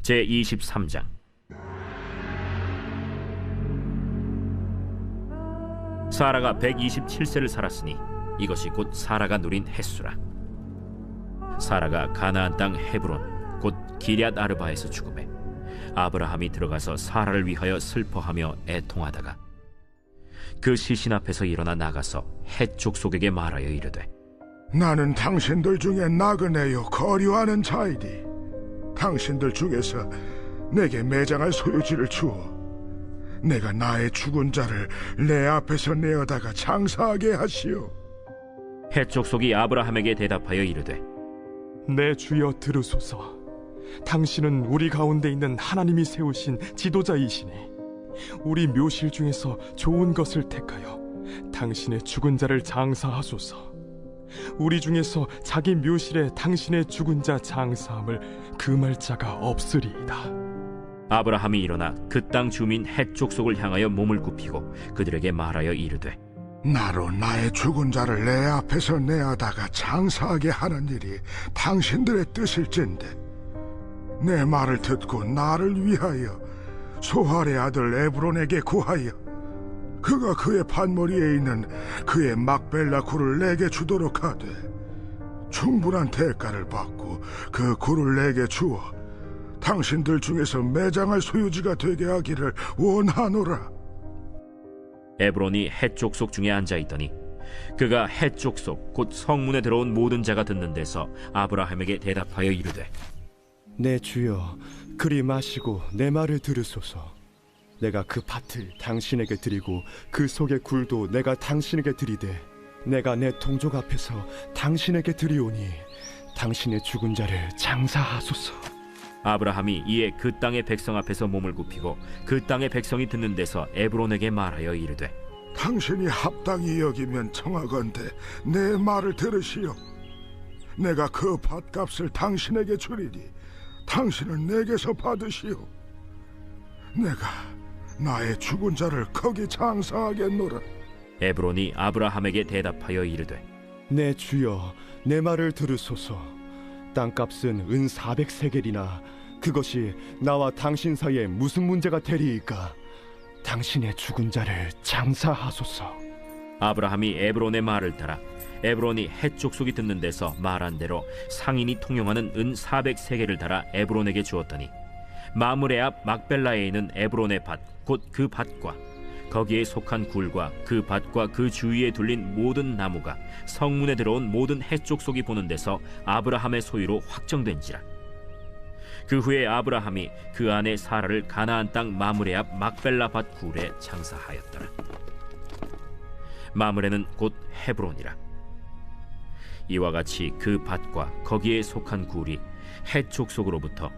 제23장. 사라가 127세를 살았으니 이것이 곧 사라가 누린 햇수라. 사라가 가나안 땅 헤브론 곧 기럇 아르바에서 죽음에 아브라함이 들어가서 사라를 위하여 슬퍼하며 애통하다가 그 시신 앞에서 일어나 나가서 헷 족속에게 말하여 이르되, 나는 당신들 중에 나그네요 거류하는 자이니 당신들 중에서 내게 매장할 소유지를 주어 내가 나의 죽은 자를 내 앞에서 내어다가 장사하게 하시오. 헷 족속이 아브라함에게 대답하여 이르되, 내 주여 들으소서. 당신은 우리 가운데 있는 하나님이 세우신 지도자이시니 우리 묘실 중에서 좋은 것을 택하여 당신의 죽은 자를 장사하소서. 우리 중에서 자기 묘실에 당신의 죽은 자 장사함을 금할 자가 없으리이다. 아브라함이 일어나 그 땅 주민 헷 족속을 향하여 몸을 굽히고 그들에게 말하여 이르되, 나로 나의 죽은 자를 내 앞에서 내어다가 장사하게 하는 일이 당신들의 뜻일진데 내 말을 듣고 나를 위하여 소할의 아들 에브론에게 구하여 그가 그의 판머리에 있는 그의 막벨라 굴을 내게 주도록 하되 충분한 대가를 받고 그 굴을 내게 주어 당신들 중에서 매장할 소유지가 되게 하기를 원하노라. 에브론이 헷 족속 중에 앉아있더니 그가 헷 족속 곧 성문에 들어온 모든 자가 듣는 데서 아브라함에게 대답하여 이르되, 내 주여 그리 마시고 내 말을 들으소서. 내가 그 밭을 당신에게 드리고 그 속의 굴도 내가 당신에게 드리되 내가 내 동족 앞에서 당신에게 드리오니 당신의 죽은 자를 장사하소서. 아브라함이 이에 그 땅의 백성 앞에서 몸을 굽히고 그 땅의 백성이 듣는 데서 에브론에게 말하여 이르되, 당신이 합당히 여기면 청하건대 내 말을 들으시오. 내가 그 밭값을 당신에게 주리니 당신은 내게서 받으시오. 내가 나의 죽은 자를 거기 장사하겠노라. 에브론이 아브라함에게 대답하여 이르되, 내 주여 내 말을 들으소서. 땅값은 은 400세겔이나 그것이 나와 당신 사이에 무슨 문제가 되리이까? 당신의 죽은 자를 장사하소서. 아브라함이 에브론의 말을 따라 에브론이 헷 족속이 듣는 데서 말한 대로 상인이 통용하는 은 400세겔을 달아 에브론에게 주었더니 마므레 앞 막벨라에 있는 에브론의 밭 곧 그 밭과 거기에 속한 굴과 그 밭과 그 주위에 둘린 모든 나무가 성문에 들어온 모든 헷 족속이 보는 데서 아브라함의 소유로 확정된지라. 그 후에 아브라함이 그 아내 사라를 가나안 땅 마므레 앞 막벨라 밭 굴에 장사하였더라. 마므레는 곧 헤브론이라. 이와 같이 그 밭과 거기에 속한 굴이 헷 족속으로부터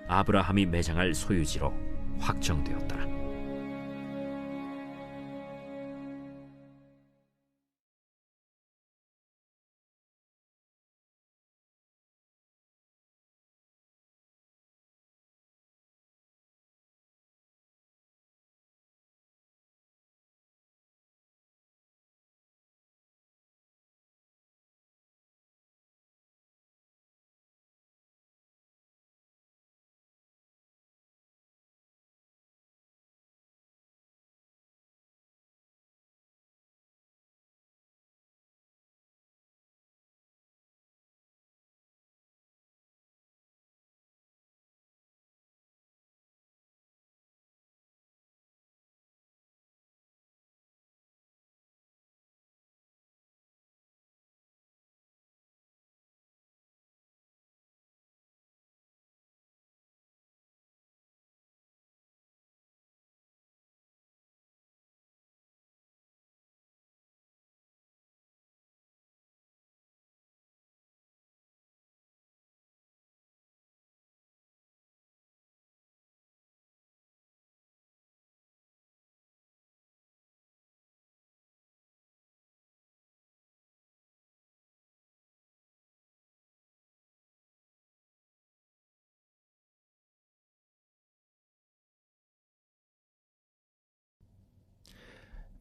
아브라함이 매장할 소유지로 확정되었더라.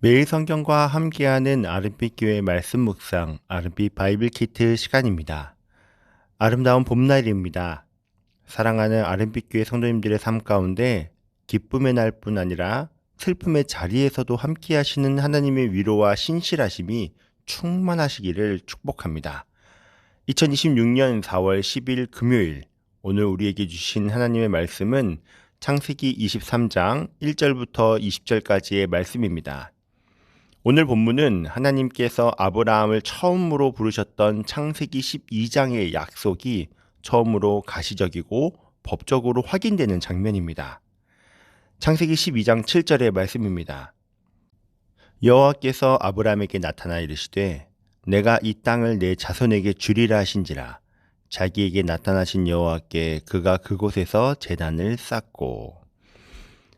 매일 성경과 함께하는 아름빛 교회 말씀 묵상, 아름빛 바이블 키트 시간입니다. 아름다운 봄날입니다. 사랑하는 아름빛교회 성도님들의 삶 가운데 기쁨의 날뿐 아니라 슬픔의 자리에서도 함께 하시는 하나님의 위로와 신실하심이 충만하시기를 축복합니다. 2026년 4월 10일 금요일, 오늘 우리에게 주신 하나님의 말씀은 창세기 23장 1절부터 20절까지의 말씀입니다. 오늘 본문은 하나님께서 아브라함을 처음으로 부르셨던 창세기 12장의 약속이 처음으로 가시적이고 법적으로 확인되는 장면입니다. 창세기 12장 7절의 말씀입니다. 여호와께서 아브라함에게 나타나 이르시되 내가 이 땅을 내 자손에게 주리라 하신지라. 자기에게 나타나신 여호와께 그가 그곳에서 제단을 쌓고.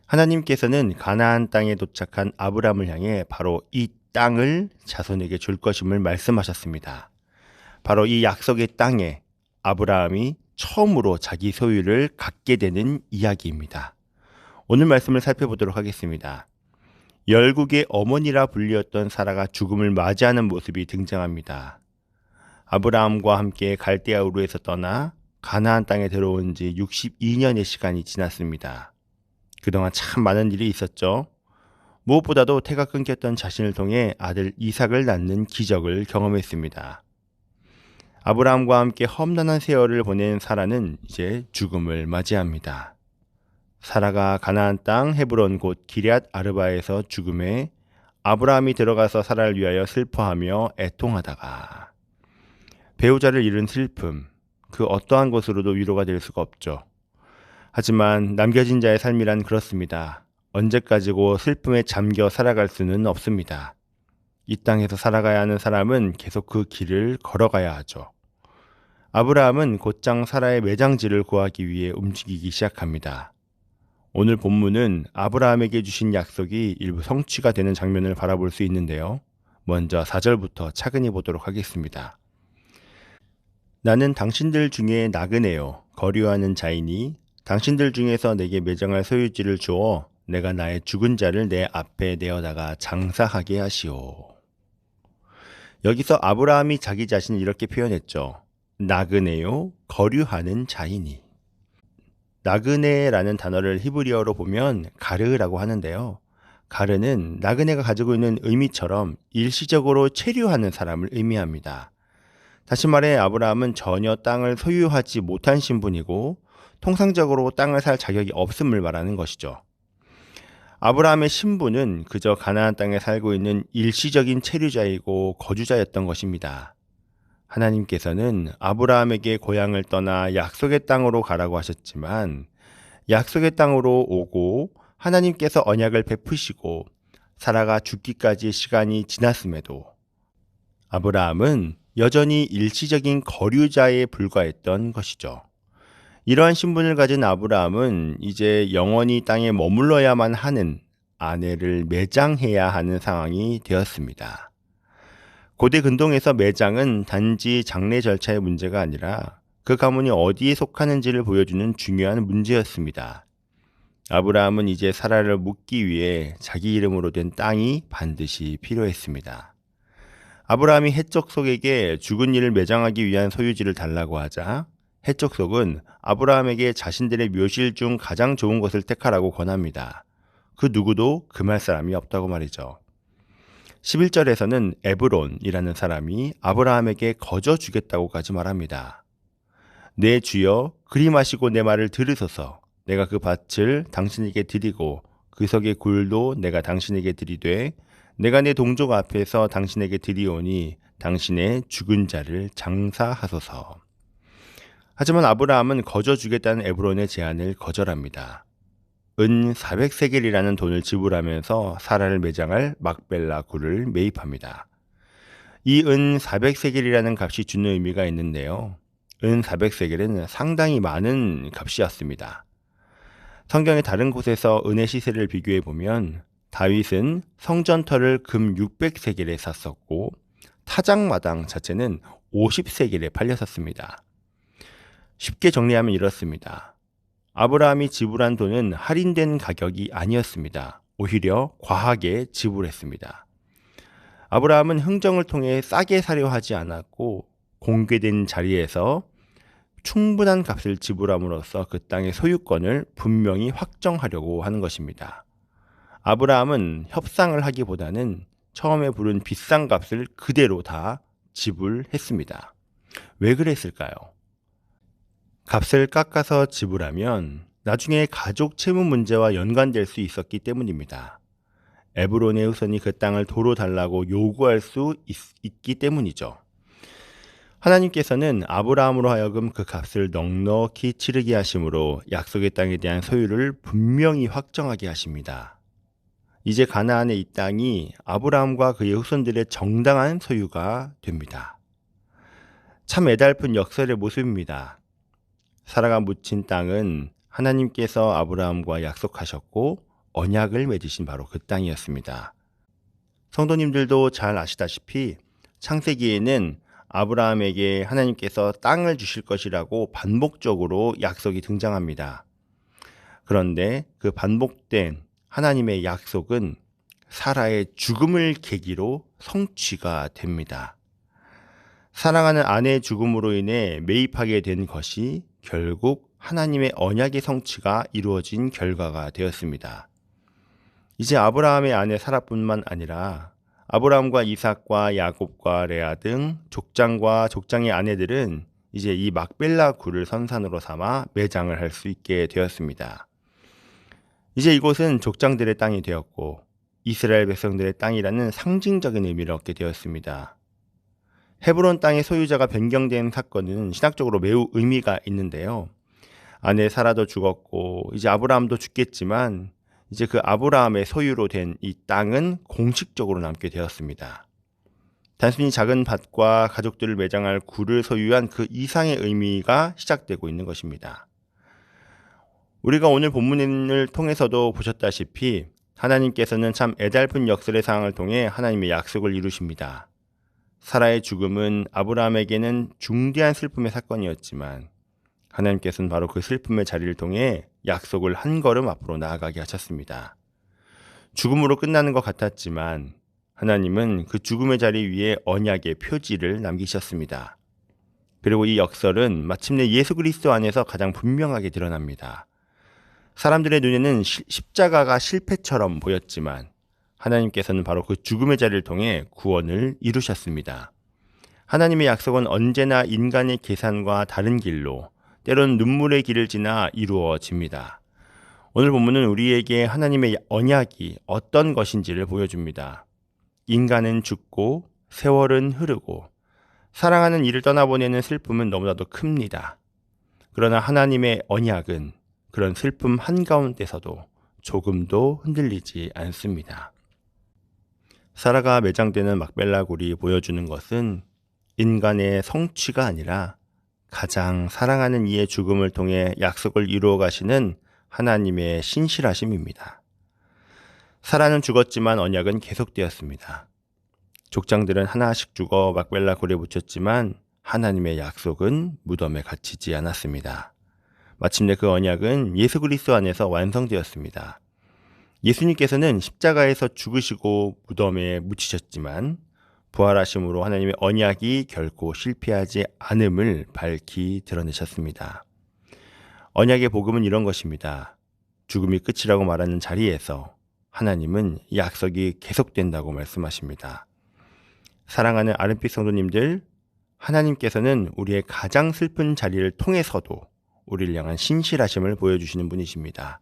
하나님께서는 가나안 땅에 도착한 아브라함을 향해 바로 이 땅을 자손에게 줄 것임을 말씀하셨습니다. 바로 이 약속의 땅에 아브라함이 처음으로 자기 소유를 갖게 되는 이야기입니다. 오늘 말씀을 살펴보도록 하겠습니다. 열국의 어머니라 불리었던 사라가 죽음을 맞이하는 모습이 등장합니다. 아브라함과 함께 갈대아 우르에서 떠나 가나안 땅에 들어온 지 62년의 시간이 지났습니다. 그동안 참 많은 일이 있었죠. 무엇보다도 태가 끊겼던 자신을 통해 아들 이삭을 낳는 기적을 경험했습니다. 아브라함과 함께 험난한 세월을 보낸 사라는 이제 죽음을 맞이합니다. 사라가 가나안 땅 헤브론 곧 기럇 아르바에서 죽음에 아브라함이 들어가서 사라를 위하여 슬퍼하며 애통하다가 배우자를 잃은 슬픔, 그 어떠한 것으로도 위로가 될 수가 없죠. 하지만 남겨진 자의 삶이란 그렇습니다. 언제까지고 슬픔에 잠겨 살아갈 수는 없습니다. 이 땅에서 살아가야 하는 사람은 계속 그 길을 걸어가야 하죠. 아브라함은 곧장 사라의 매장지를 구하기 위해 움직이기 시작합니다. 오늘 본문은 아브라함에게 주신 약속이 일부 성취가 되는 장면을 바라볼 수 있는데요. 먼저 4절부터 차근히 보도록 하겠습니다. 나는 당신들 중에 나그네요 거류하는 자이니 당신들 중에서 내게 매장할 소유지를 주어 내가 나의 죽은 자를 내 앞에 내어다가 장사하게 하시오. 여기서 아브라함이 자기 자신을 이렇게 표현했죠. 나그네요 거류하는 자이니. 나그네라는 단어를 히브리어로 보면 가르라고 하는데요. 가르는 나그네가 가지고 있는 의미처럼 일시적으로 체류하는 사람을 의미합니다. 다시 말해 아브라함은 전혀 땅을 소유하지 못한 신분이고 통상적으로 땅을 살 자격이 없음을 말하는 것이죠. 아브라함의 신분은 그저 가나안 땅에 살고 있는 일시적인 체류자이고 거주자였던 것입니다. 하나님께서는 아브라함에게 고향을 떠나 약속의 땅으로 가라고 하셨지만 약속의 땅으로 오고 하나님께서 언약을 베푸시고 사라가 죽기까지의 시간이 지났음에도 아브라함은 여전히 일시적인 거류자에 불과했던 것이죠. 이러한 신분을 가진 아브라함은 이제 영원히 땅에 머물러야만 하는 아내를 매장해야 하는 상황이 되었습니다. 고대 근동에서 매장은 단지 장례 절차의 문제가 아니라 그 가문이 어디에 속하는지를 보여주는 중요한 문제였습니다. 아브라함은 이제 사라를 묻기 위해 자기 이름으로 된 땅이 반드시 필요했습니다. 아브라함이 헷족속에게 죽은 이를 매장하기 위한 소유지를 달라고 하자 헷족속은 아브라함에게 자신들의 묘실 중 가장 좋은 것을 택하라고 권합니다. 그 누구도 금할 사람이 없다고 말이죠. 11절에서는 에브론이라는 사람이 아브라함에게 거저 주겠다고까지 말합니다. 내 주여 그리 마시고 내 말을 들으소서. 내가 그 밭을 당신에게 드리고 그 석의 굴도 내가 당신에게 드리되 내가 내 동족 앞에서 당신에게 드리오니 당신의 죽은 자를 장사하소서. 하지만 아브라함은 거저 주겠다는 에브론의 제안을 거절합니다. 은 400세겔이라는 돈을 지불하면서 사라를 매장할 막벨라 굴을 매입합니다. 이 은 400세겔이라는 값이 주는 의미가 있는데요. 은 400세겔은 상당히 많은 값이었습니다. 성경의 다른 곳에서 은의 시세를 비교해 보면 다윗은 성전터를 금 600세겔에 샀었고 타작마당 자체는 50세겔에 팔렸었습니다. 쉽게 정리하면 이렇습니다. 아브라함이 지불한 돈은 할인된 가격이 아니었습니다. 오히려 과하게 지불했습니다. 아브라함은 흥정을 통해 싸게 사려 하지 않았고 공개된 자리에서 충분한 값을 지불함으로써 그 땅의 소유권을 분명히 확정하려고 하는 것입니다. 아브라함은 협상을 하기보다는 처음에 부른 비싼 값을 그대로 다 지불했습니다. 왜 그랬을까요? 값을 깎아서 지불하면 나중에 가족 채무 문제와 연관될 수 있었기 때문입니다. 에브론의 후손이 그 땅을 도로 달라고 요구할 수 있기 때문이죠. 하나님께서는 아브라함으로 하여금 그 값을 넉넉히 치르게 하심으로 약속의 땅에 대한 소유를 분명히 확정하게 하십니다. 이제 가나안의 이 땅이 아브라함과 그의 후손들의 정당한 소유가 됩니다. 참 애달픈 역설의 모습입니다. 사라가 묻힌 땅은 하나님께서 아브라함과 약속하셨고 언약을 맺으신 바로 그 땅이었습니다. 성도님들도 잘 아시다시피 창세기에는 아브라함에게 하나님께서 땅을 주실 것이라고 반복적으로 약속이 등장합니다. 그런데 그 반복된 하나님의 약속은 사라의 죽음을 계기로 성취가 됩니다. 사랑하는 아내의 죽음으로 인해 매입하게 된 것이 결국 하나님의 언약의 성취가 이루어진 결과가 되었습니다. 이제 아브라함의 아내 사라뿐만 아니라 아브라함과 이삭과 야곱과 레아 등 족장과 족장의 아내들은 이제 이 막벨라 굴을 선산으로 삼아 매장을 할 수 있게 되었습니다. 이제 이곳은 족장들의 땅이 되었고 이스라엘 백성들의 땅이라는 상징적인 의미를 얻게 되었습니다. 헤브론 땅의 소유자가 변경된 사건은 신학적으로 매우 의미가 있는데요. 아내 사라도 죽었고 이제 아브라함도 죽겠지만 이제 그 아브라함의 소유로 된 이 땅은 공식적으로 남게 되었습니다. 단순히 작은 밭과 가족들을 매장할 굴을 소유한 그 이상의 의미가 시작되고 있는 것입니다. 우리가 오늘 본문을 통해서도 보셨다시피 하나님께서는 참 애달픈 역설의 상황을 통해 하나님의 약속을 이루십니다. 사라의 죽음은 아브라함에게는 중대한 슬픔의 사건이었지만 하나님께서는 바로 그 슬픔의 자리를 통해 약속을 한 걸음 앞으로 나아가게 하셨습니다. 죽음으로 끝나는 것 같았지만 하나님은 그 죽음의 자리 위에 언약의 표지를 남기셨습니다. 그리고 이 역설은 마침내 예수 그리스도 안에서 가장 분명하게 드러납니다. 사람들의 눈에는 십자가가 실패처럼 보였지만 하나님께서는 바로 그 죽음의 자리를 통해 구원을 이루셨습니다. 하나님의 약속은 언제나 인간의 계산과 다른 길로 때로는 눈물의 길을 지나 이루어집니다. 오늘 본문은 우리에게 하나님의 언약이 어떤 것인지를 보여줍니다. 인간은 죽고 세월은 흐르고 사랑하는 이를 떠나보내는 슬픔은 너무나도 큽니다. 그러나 하나님의 언약은 그런 슬픔 한가운데서도 조금도 흔들리지 않습니다. 사라가 매장되는 막벨라 굴이 보여주는 것은 인간의 성취가 아니라 가장 사랑하는 이의 죽음을 통해 약속을 이루어 가시는 하나님의 신실하심입니다. 사라는 죽었지만 언약은 계속되었습니다. 족장들은 하나씩 죽어 막벨라 굴에 묻혔지만 하나님의 약속은 무덤에 갇히지 않았습니다. 마침내 그 언약은 예수 그리스도 안에서 완성되었습니다. 예수님께서는 십자가에서 죽으시고 무덤에 묻히셨지만 부활하심으로 하나님의 언약이 결코 실패하지 않음을 밝히 드러내셨습니다. 언약의 복음은 이런 것입니다. 죽음이 끝이라고 말하는 자리에서 하나님은 약속이 계속된다고 말씀하십니다. 사랑하는 아름빛 성도님들, 하나님께서는 우리의 가장 슬픈 자리를 통해서도 우리를 향한 신실하심을 보여주시는 분이십니다.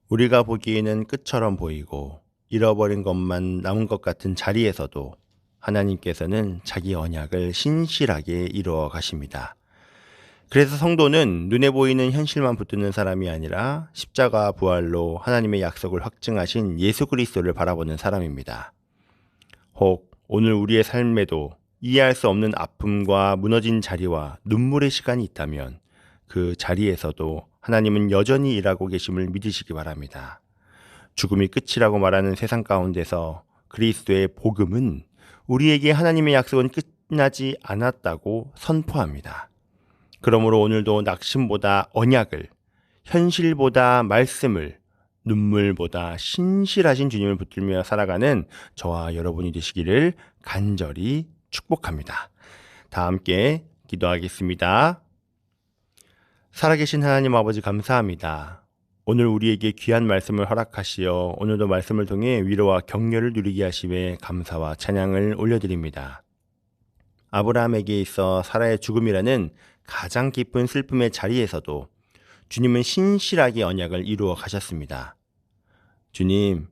우리가 보기에는 끝처럼 보이고 잃어버린 것만 남은 것 같은 자리에서도 하나님께서는 자기 언약을 신실하게 이루어 가십니다. 그래서 성도는 눈에 보이는 현실만 붙드는 사람이 아니라 십자가 부활로 하나님의 약속을 확증하신 예수 그리스도를 바라보는 사람입니다. 혹 오늘 우리의 삶에도 이해할 수 없는 아픔과 무너진 자리와 눈물의 시간이 있다면 그 자리에서도 하나님은 여전히 일하고 계심을 믿으시기 바랍니다. 죽음이 끝이라고 말하는 세상 가운데서 그리스도의 복음은 우리에게 하나님의 약속은 끝나지 않았다고 선포합니다. 그러므로 오늘도 낙심보다 언약을, 현실보다 말씀을, 눈물보다 신실하신 주님을 붙들며 살아가는 저와 여러분이 되시기를 간절히 축복합니다. 다 함께 기도하겠습니다. 살아계신 하나님 아버지 감사합니다. 오늘 우리에게 귀한 말씀을 허락하시어 오늘도 말씀을 통해 위로와 격려를 누리게 하심에 감사와 찬양을 올려드립니다. 아브라함에게 있어 사라의 죽음이라는 가장 깊은 슬픔의 자리에서도 주님은 신실하게 언약을 이루어 가셨습니다. 주님,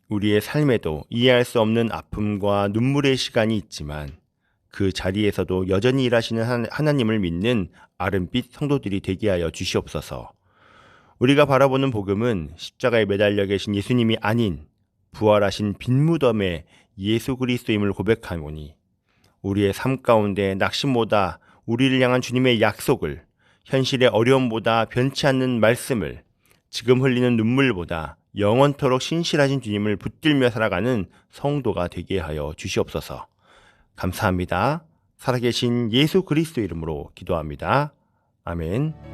우리의 삶에도 이해할 수 없는 아픔과 눈물의 시간이 있지만 그 자리에서도 여전히 일하시는 하나님을 믿는 아름빛 성도들이 되게 하여 주시옵소서. 우리가 바라보는 복음은 십자가에 매달려 계신 예수님이 아닌 부활하신 빈무덤의 예수 그리스도임을 고백하노니 우리의 삶 가운데 낙심보다 우리를 향한 주님의 약속을, 현실의 어려움보다 변치 않는 말씀을, 지금 흘리는 눈물보다 영원토록 신실하신 주님을 붙들며 살아가는 성도가 되게 하여 주시옵소서. 감사합니다. 살아계신 예수 그리스도 이름으로 기도합니다. 아멘.